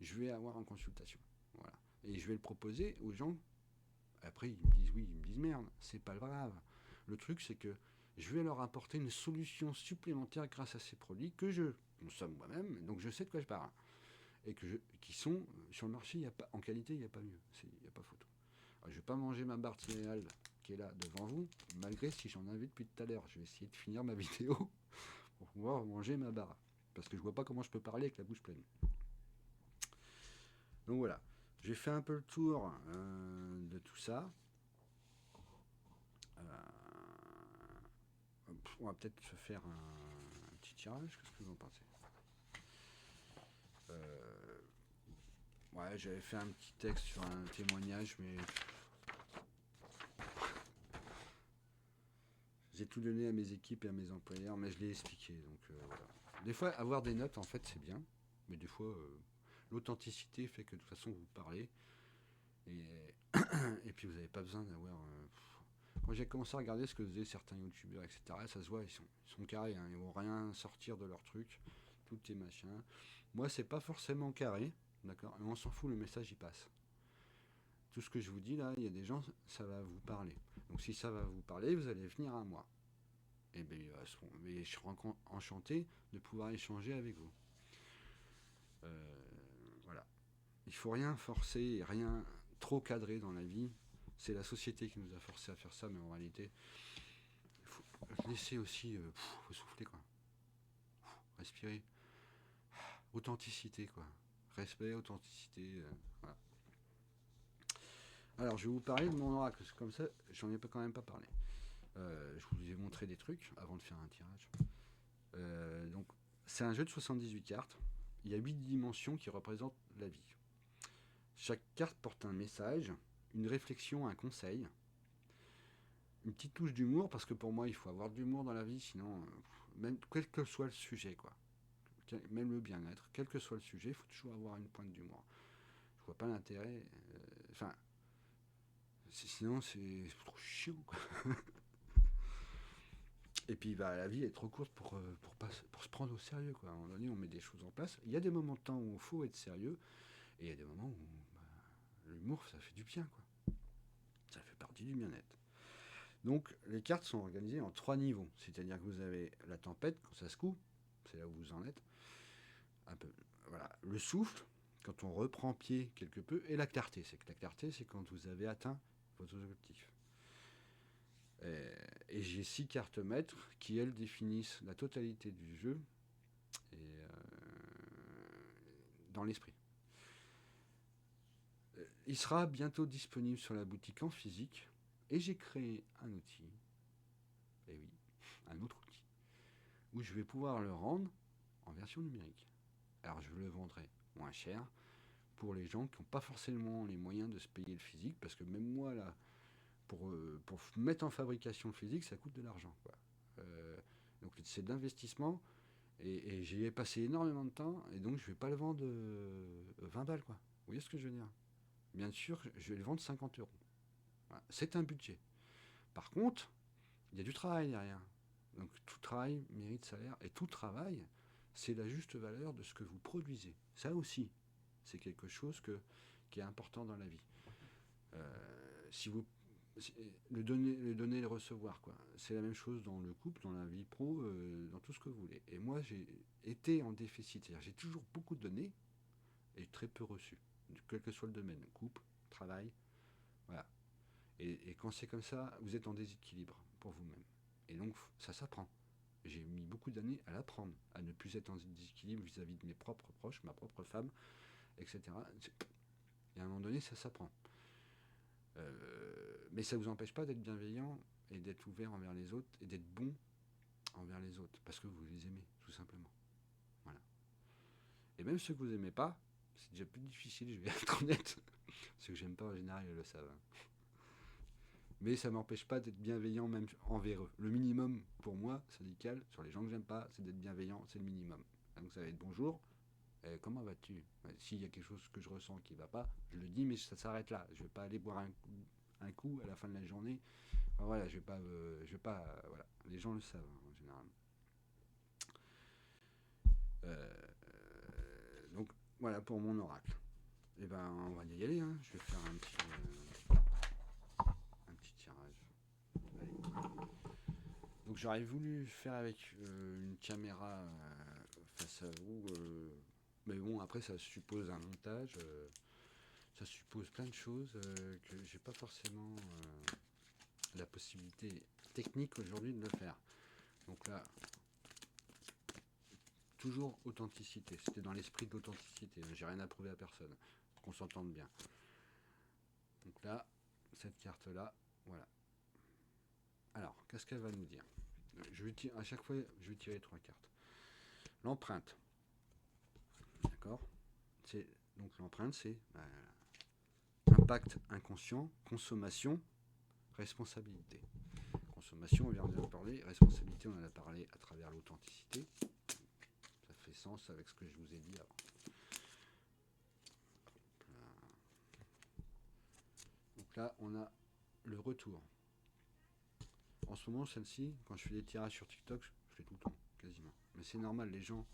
je vais avoir en consultation. Voilà. Et je vais le proposer aux gens. Après, ils me disent oui, ils me disent merde, c'est pas grave. Le truc, c'est que je vais leur apporter une solution supplémentaire grâce à ces produits que je consomme moi-même, donc je sais de quoi je parle. Et qui sont sur le marché, en qualité, il n'y a pas mieux, il n'y a pas photo. Alors, je vais pas manger ma barre de céréales qui est là devant vous, malgré si j'en avais depuis tout à l'heure. Je vais essayer de finir ma vidéo pour pouvoir manger ma barre. Parce que je vois pas comment je peux parler avec la bouche pleine. Donc voilà, j'ai fait un peu le tour de tout ça. On va peut-être se faire un petit tirage, qu'est-ce que vous en pensez? Ouais, j'avais fait un petit texte sur un témoignage, mais j'ai tout donné à mes équipes et à mes employeurs, mais je l'ai expliqué. Donc voilà. Des fois, avoir des notes, en fait, c'est bien, mais des fois, l'authenticité fait que de toute façon, vous parlez. Et, et puis, vous n'avez pas besoin d'avoir. Quand j'ai commencé à regarder ce que faisaient certains youtubeurs, etc., ça se voit, ils sont carrés, hein, ils vont rien sortir de leur truc, tout est machin. Moi, c'est pas forcément carré, d'accord, mais on s'en fout, le message il passe. Tout ce que je vous dis là, il y a des gens, ça va vous parler. Donc si ça va vous parler, vous allez venir à moi. Et bien, je serai enchanté de pouvoir échanger avec vous. Voilà. Il faut rien forcer, rien trop cadrer dans la vie. C'est la société qui nous a forcé à faire ça, mais en réalité, il faut laisser aussi, faut souffler quoi. Respirer. Authenticité quoi. Respect, authenticité. Voilà. Alors, je vais vous parler de mon oracle. Comme ça, j'en ai quand même pas parlé. Je vous ai montré des trucs avant de faire un tirage. Donc, c'est un jeu de 78 cartes. Il y a 8 dimensions qui représentent la vie. Chaque carte porte un message, une réflexion, un conseil, une petite touche d'humour, parce que pour moi, il faut avoir de l'humour dans la vie, sinon, même quel que soit le sujet, quoi. Même le bien-être, quel que soit le sujet, il faut toujours avoir une pointe d'humour. Je vois pas l'intérêt. Enfin, sinon, c'est trop chiant, quoi. Et puis bah, la vie est trop courte pour se prendre au sérieux. Quoi. À un moment donné, on met des choses en place. Il y a des moments de temps où il faut être sérieux, et il y a des moments où bah, l'humour, ça fait du bien. Quoi. Ça fait partie du bien-être. Donc les cartes sont organisées en 3 niveaux. C'est-à-dire que vous avez la tempête, quand ça secoue, c'est là où vous en êtes. Un peu, voilà. Le souffle, quand on reprend pied quelque peu, et la clarté. C'est que la clarté, c'est quand vous avez atteint vos objectifs. Et j'ai 6 cartes maîtres qui, elles, définissent la totalité du jeu et dans l'esprit. Il sera bientôt disponible sur la boutique en physique et j'ai créé un outil, et oui, un autre outil, où je vais pouvoir le rendre en version numérique. Alors je le vendrai moins cher pour les gens qui n'ont pas forcément les moyens de se payer le physique, parce que même moi, là, pour mettre en fabrication le physique, ça coûte de l'argent. Quoi. Donc c'est de l'investissement, et j'y ai passé énormément de temps, et donc je vais pas le vendre 20 balles. Quoi. Vous voyez ce que je veux dire? Bien sûr, je vais le vendre 50 euros. Voilà. C'est un budget. Par contre, il y a du travail derrière. Donc tout travail mérite salaire, et tout travail, c'est la juste valeur de ce que vous produisez. Ça aussi, c'est quelque chose qui est important dans la vie. Si vous le donner et le recevoir, quoi. C'est la même chose dans le couple, dans la vie pro, dans tout ce que vous voulez. Et moi, j'ai été en déficit, c'est-à-dire j'ai toujours beaucoup donné et très peu reçu, quel que soit le domaine, couple, travail, voilà. Et quand c'est comme ça, vous êtes en déséquilibre pour vous-même. Et donc, ça s'apprend. J'ai mis beaucoup d'années à l'apprendre, à ne plus être en déséquilibre vis-à-vis de mes propres proches, ma propre femme, etc. Et à un moment donné, ça s'apprend. Mais ça ne vous empêche pas d'être bienveillant et d'être ouvert envers les autres et d'être bon envers les autres, parce que vous les aimez, tout simplement. Voilà. Et même ceux que vous n'aimez pas, c'est déjà plus difficile, je vais être honnête. Ceux que j'aime pas, en général, ils le savent. Mais ça ne m'empêche pas d'être bienveillant même envers eux. Le minimum pour moi, syndical, sur les gens que j'aime pas, c'est d'être bienveillant, c'est le minimum. Donc ça va être bonjour, comment vas-tu? S'il y a quelque chose que je ressens qui ne va pas, je le dis, mais ça s'arrête là. Je ne vais pas aller boire un coup à la fin de la journée. Enfin, voilà, je vais pas, voilà. Les gens le savent en général. Donc voilà pour mon oracle. Et ben on va y aller. Hein. Je vais faire un petit tirage. Allez. Donc j'aurais voulu faire avec une caméra face à vous, mais bon après ça suppose un montage. ça suppose plein de choses que j'ai pas forcément la possibilité technique aujourd'hui de le faire. Donc là, toujours authenticité. C'était dans l'esprit de l'authenticité. J'ai rien à prouver à personne. Qu'on s'entende bien. Donc là, cette carte-là, voilà. Alors, qu'est-ce qu'elle va nous dire? À chaque fois, je vais tirer 3 cartes. L'empreinte. D'accord. Donc l'empreinte, c'est impact inconscient, consommation, responsabilité. Consommation, on vient de parler. Responsabilité, on en a parlé à travers l'authenticité. Ça fait sens avec ce que je vous ai dit avant. Donc là, on a le retour. En ce moment, celle-ci, quand je fais des tirages sur TikTok, je fais tout le temps, quasiment. Mais c'est normal, les gens,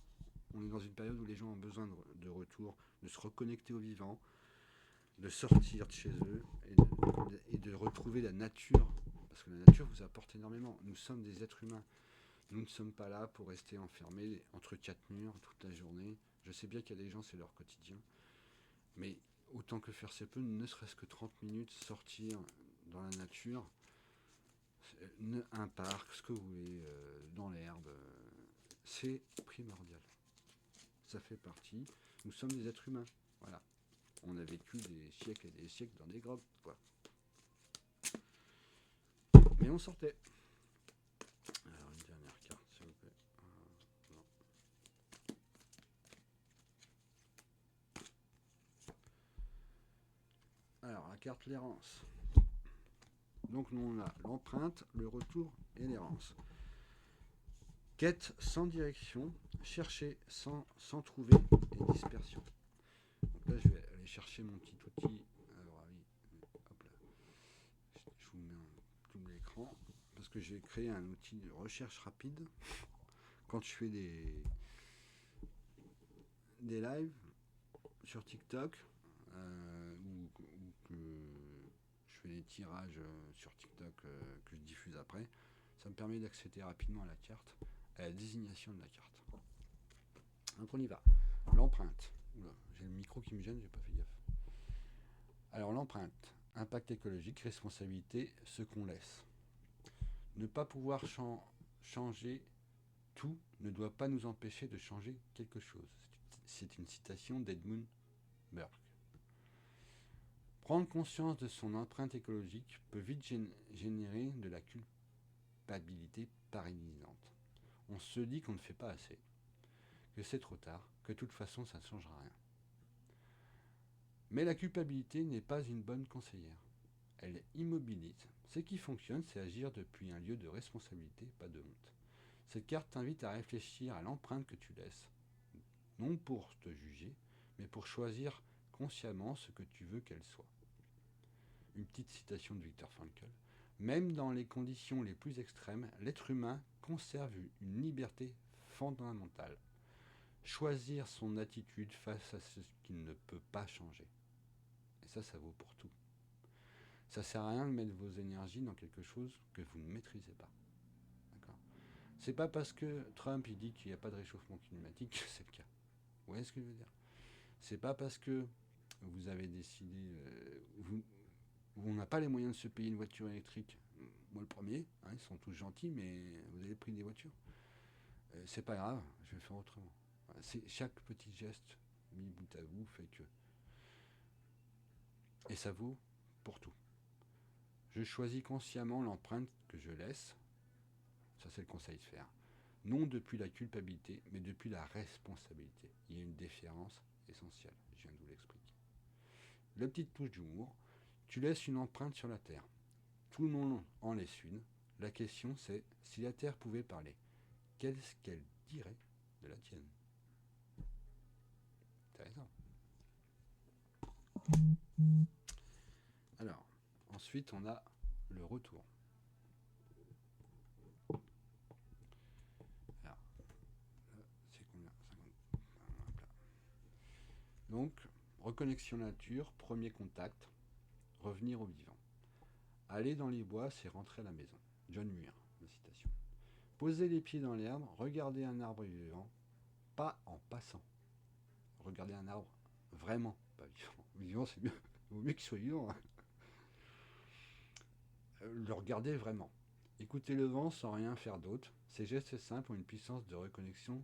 on est dans une période où les gens ont besoin de retour, de se reconnecter au vivant, de sortir de chez eux et de retrouver la nature. Parce que la nature vous apporte énormément. Nous sommes des êtres humains. Nous ne sommes pas là pour rester enfermés entre 4 murs toute la journée. Je sais bien qu'il y a des gens, c'est leur quotidien. Mais autant que faire se peut, ne serait-ce que 30 minutes, sortir dans la nature, un parc, ce que vous voulez, dans l'herbe, c'est primordial. Ça fait partie. Nous sommes des êtres humains. Voilà. On a vécu des siècles et des siècles dans des grottes, quoi. Mais on sortait. Alors, une dernière carte, s'il vous plaît. Non. Alors, la carte l'errance. Donc, nous, on a l'empreinte, le retour et l'errance. Quête sans direction, chercher sans trouver et dispersion. Donc là, je vais aller chercher mon petit outil. Alors, oui, hop là. Je vous mets un double écran parce que j'ai créé un outil de recherche rapide. Quand je fais des lives sur TikTok ou que je fais des tirages sur TikTok que je diffuse après, ça me permet d'accéder rapidement à la carte, à la désignation de la carte. Donc on y va. L'empreinte. Oula, j'ai le micro qui me gêne, j'ai pas fait gaffe. Alors l'empreinte, impact écologique, responsabilité, ce qu'on laisse. Ne pas pouvoir changer tout ne doit pas nous empêcher de changer quelque chose. C'est une citation d'Edmund Burke. Prendre conscience de son empreinte écologique peut vite générer de la culpabilité paralysante. On se dit qu'on ne fait pas assez, que c'est trop tard, que de toute façon ça ne changera rien. Mais la culpabilité n'est pas une bonne conseillère. Elle immobilise. Ce qui fonctionne, c'est agir depuis un lieu de responsabilité, pas de honte. Cette carte t'invite à réfléchir à l'empreinte que tu laisses, non pour te juger, mais pour choisir consciemment ce que tu veux qu'elle soit. Une petite citation de Viktor Frankl. Même dans les conditions les plus extrêmes, l'être humain conserve une liberté fondamentale. Choisir son attitude face à ce qu'il ne peut pas changer. Et ça vaut pour tout. Ça sert à rien de mettre vos énergies dans quelque chose que vous ne maîtrisez pas. D'accord ? C'est pas parce que Trump il dit qu'il n'y a pas de réchauffement climatique que c'est le cas. Vous voyez ce que je veux dire ? C'est pas parce que vous avez décidé, on n'a pas les moyens de se payer une voiture électrique. Moi le premier, hein, ils sont tous gentils, mais vous avez pris des voitures. C'est pas grave, je vais faire autrement. Voilà, c'est chaque petit geste mis bout à bout fait que. Et ça vaut pour tout. Je choisis consciemment l'empreinte que je laisse. Ça c'est le conseil de faire. Non depuis la culpabilité, mais depuis la responsabilité. Il y a une différence essentielle. Je viens de vous l'expliquer. La petite touche d'humour. Tu laisses une empreinte sur la Terre. Tout le monde en laisse une. La question c'est, si la Terre pouvait parler, qu'est-ce qu'elle dirait de la tienne? Intéressant. Alors, ensuite on a le retour. Alors, c'est combien? 50. Donc, reconnexion nature, premier contact, revenir au vivant. Aller dans les bois, c'est rentrer à la maison. John Muir, la citation. Poser les pieds dans l'herbe, regarder un arbre vivant, pas en passant. Regarder un arbre vraiment pas vivant. Vivant, c'est mieux. Il vaut mieux qu'il soit vivant. Le regarder vraiment. Écouter le vent sans rien faire d'autre. Ces gestes simples ont une puissance de reconnexion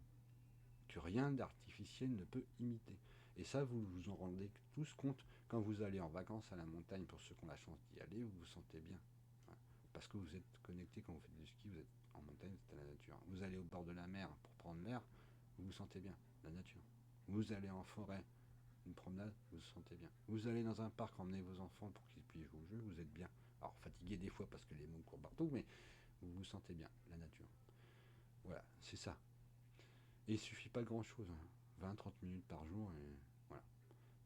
que rien d'artificiel ne peut imiter. Et ça, vous vous en rendez tous compte quand vous allez en vacances à la montagne. Pour ceux qui ont la chance d'y aller, vous vous sentez bien. Voilà. Parce que vous êtes connecté quand vous faites du ski, vous êtes en montagne, vous êtes à la nature. Vous allez au bord de la mer pour prendre l'air, vous vous sentez bien, la nature. Vous allez en forêt, une promenade, vous vous sentez bien. Vous allez dans un parc, emmener vos enfants pour qu'ils puissent jouer au jeu, vous êtes bien. Alors fatigué des fois parce que les mots courent partout, mais vous vous sentez bien, la nature. Voilà, c'est ça. Et il suffit pas de grand chose, hein. 20-30 minutes par jour, et voilà.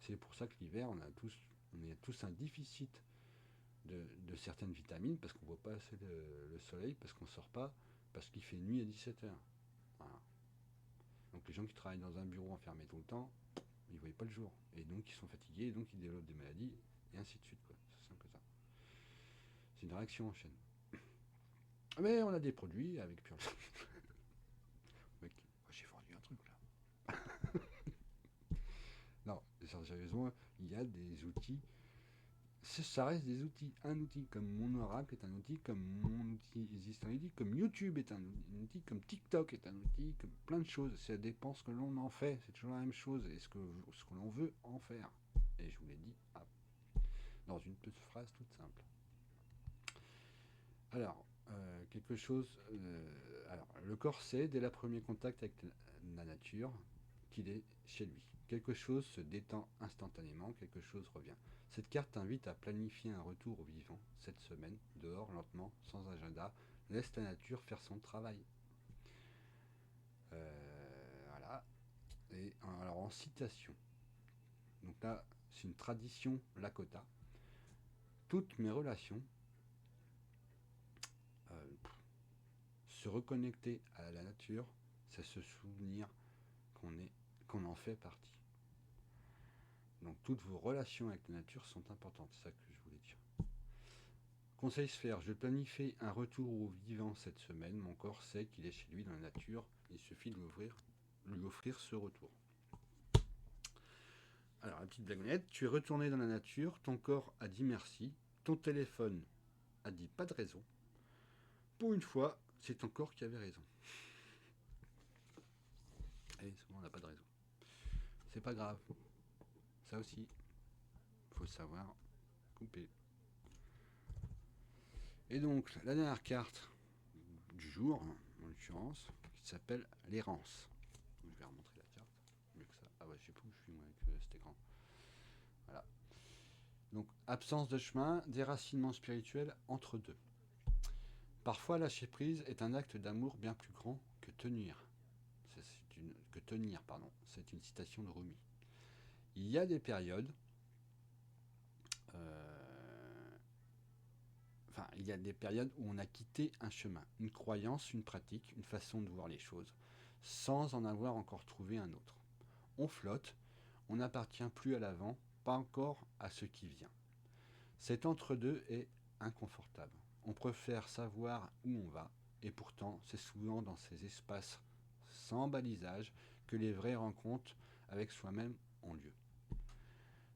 C'est pour ça que l'hiver, on a tous un déficit de certaines vitamines, parce qu'on ne voit pas assez le soleil, parce qu'on ne sort pas, parce qu'il fait nuit à 17h. Voilà. Donc les gens qui travaillent dans un bureau enfermé tout le temps, ils ne voient pas le jour. Et donc ils sont fatigués, et donc ils développent des maladies, et ainsi de suite. Quoi. C'est simple que ça. C'est une réaction en chaîne. Mais on a des produits avec Pure. Mec, j'ai vendu un truc là. Non, sérieusement, il y a des outils. Ça reste des outils. Un outil comme mon Oracle est un outil, comme mon outil existe un outil, comme YouTube est un outil, comme TikTok est un outil, comme plein de choses. Ça dépend ce que l'on en fait. C'est toujours la même chose. Et ce que l'on veut en faire. Et je vous l'ai dit dans une petite phrase toute simple. Alors, quelque chose. Alors, le corps sait dès le premier contact avec la nature qu'il est chez lui. Quelque chose se détend instantanément, quelque chose revient. Cette carte t'invite à planifier un retour au vivant cette semaine, dehors, lentement, sans agenda. Laisse la nature faire son travail. Voilà. Et alors en citation. Donc là, c'est une tradition Lakota. Toutes mes relations, euh, se reconnecter à la nature, c'est se souvenir qu'on en fait partie. Donc toutes vos relations avec la nature sont importantes, c'est ça que je voulais dire. Conseil sphère, je planifie un retour au vivant cette semaine. Mon corps sait qu'il est chez lui dans la nature. Il suffit de lui offrir ce retour. Alors la petite blagounette, tu es retourné dans la nature, ton corps a dit merci, ton téléphone a dit pas de raison. Pour une fois, c'est ton corps qui avait raison. Et souvent on n'a pas de raison. C'est pas grave. Ça aussi, faut savoir couper. Et donc, la dernière carte du jour, en l'occurrence, qui s'appelle l'errance. Je vais remontrer la carte. Mieux que ça. Ah ouais, je sais plus où je suis moi avec cet écran. Voilà. Donc, absence de chemin, déracinement spirituel entre deux. Parfois, lâcher prise est un acte d'amour bien plus grand que tenir. C'est une citation de Rumi. Il y a des périodes il y a des périodes où on a quitté un chemin, une croyance, une pratique, une façon de voir les choses, sans en avoir encore trouvé un autre. On flotte, on n'appartient plus à l'avant, pas encore à ce qui vient. Cet entre-deux est inconfortable. On préfère savoir où on va, et pourtant c'est souvent dans ces espaces sans balisage que les vraies rencontres avec soi-même ont lieu.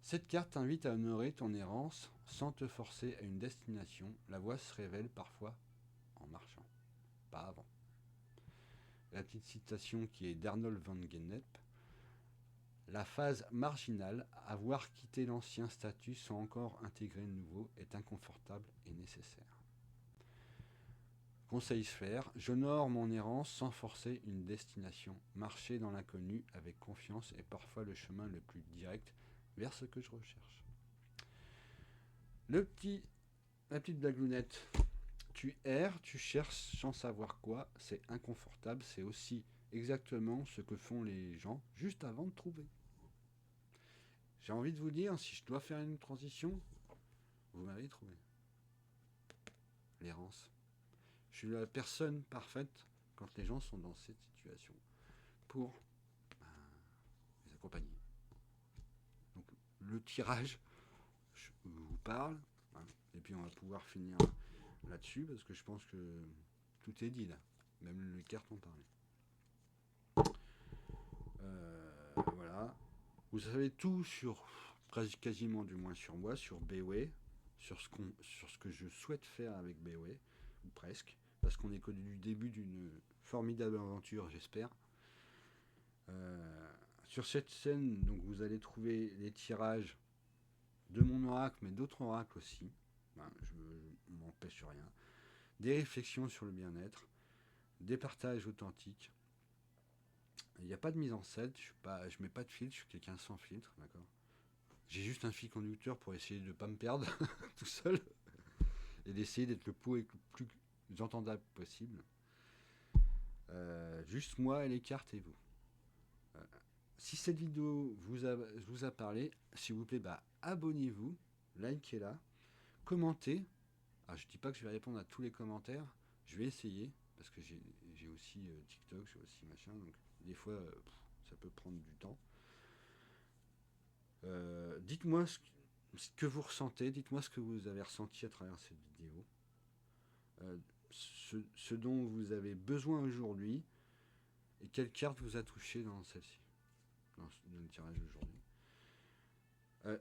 Cette carte t'invite à honorer ton errance sans te forcer à une destination. La voie se révèle parfois en marchant, pas avant. La petite citation qui est d'Arnold van Gennep. La phase marginale, avoir quitté l'ancien statut sans encore intégrer le nouveau, est inconfortable et nécessaire. Conseil sphère, j'honore mon errance sans forcer une destination. Marcher dans l'inconnu avec confiance est parfois le chemin le plus direct vers ce que je recherche. La petite blaglounette. Tu erres, tu cherches sans savoir quoi, c'est inconfortable, c'est aussi exactement ce que font les gens juste avant de trouver. J'ai envie de vous dire, si je dois faire une transition, vous m'avez trouvé. L'errance. Je suis la personne parfaite quand les gens sont dans cette situation pour les accompagner. Donc le tirage, je vous parle, hein, et puis on va pouvoir finir là-dessus parce que je pense que tout est dit là. Même les cartes ont parlé. Voilà. Vous savez tout sur quasiment du moins sur moi, sur Bayway, sur ce que je souhaite faire avec Bayway, ou presque, parce qu'on est qu'au début d'une formidable aventure, j'espère. Sur cette scène, donc vous allez trouver les tirages de mon oracle, mais d'autres oracles aussi. Je m'empêche rien. Des réflexions sur le bien-être, des partages authentiques. Il n'y a pas de mise en scène, je mets pas de filtre, je suis quelqu'un sans filtre, d'accord. J'ai juste un fil conducteur pour essayer de ne pas me perdre tout seul et d'essayer d'être le plus entendable possible. Juste moi et les cartes et vous. Si cette vidéo vous a parlé, s'il vous plaît, abonnez-vous, likez-la, commentez. Alors, je ne dis pas que je vais répondre à tous les commentaires, je vais essayer, parce que j'ai aussi TikTok, j'ai aussi machin, donc des fois ça peut prendre du temps. Dites-moi ce que vous ressentez, dites-moi ce que vous avez ressenti à travers cette vidéo, ce dont vous avez besoin aujourd'hui, et quelle carte vous a touché dans celle-ci, dans le tirage d'aujourd'hui.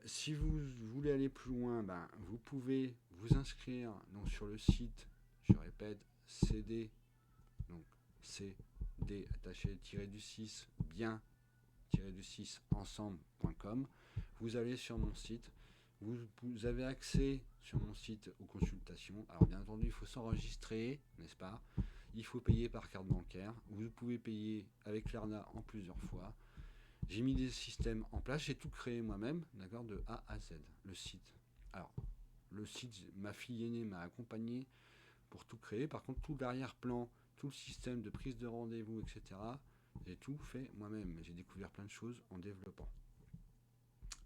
Si vous voulez aller plus loin, vous pouvez vous inscrire donc, sur le site, je répète, CD, donc CD attaché-du-6 bien-du-6 ensemble.com. Vous allez sur mon site, vous avez accès sur mon site aux consultations. Alors bien entendu, il faut s'enregistrer, n'est-ce pas? Il faut payer par carte bancaire. Vous pouvez payer avec Klarna en plusieurs fois. J'ai mis des systèmes en place, j'ai tout créé moi-même, d'accord, de A à Z, le site. Alors, le site, ma fille aînée m'a accompagné pour tout créer. Par contre, tout l'arrière-plan, tout le système de prise de rendez-vous, etc., j'ai tout fait moi-même. J'ai découvert plein de choses en développant.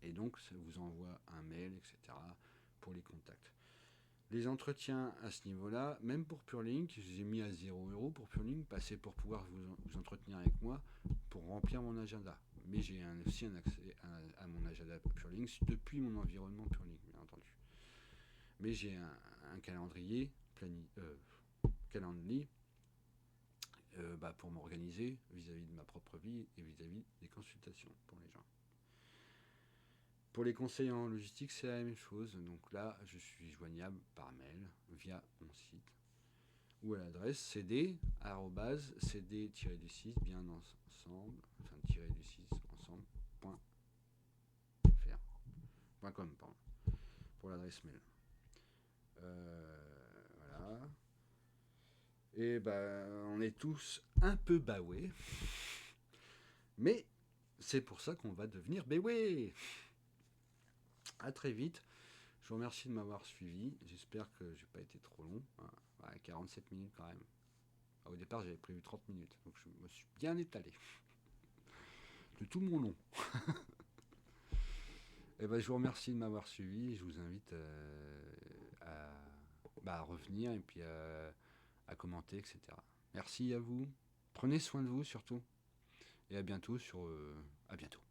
Et donc, ça vous envoie un mail, etc., pour les contacts. Les entretiens à ce niveau-là, même pour Purelink, j'ai mis à 0€ pour Purelink, passer pour pouvoir vous entretenir avec moi, pour remplir mon agenda. Mais j'ai aussi un accès à mon agenda Purelink depuis mon environnement Purelink, bien entendu. Mais j'ai un calendrier, Calendly, pour m'organiser vis-à-vis de ma propre vie et vis-à-vis des consultations pour les gens. Pour les conseils en logistique, c'est la même chose. Donc là, je suis joignable par mail via mon site ou à l'adresse cd-du6 bien ensemble, enfin -du6 ensemble.com pour l'adresse mail. Voilà. Et on est tous un peu bawés, mais c'est pour ça qu'on va devenir béwé. À très vite. Je vous remercie de m'avoir suivi. J'espère que j'ai pas été trop long. 47 minutes quand même. Au départ, j'avais prévu 30 minutes. Donc je me suis bien étalé. De tout mon long. Et je vous remercie de m'avoir suivi. Je vous invite à revenir et puis à commenter, etc. Merci à vous. Prenez soin de vous surtout. Et à bientôt à bientôt.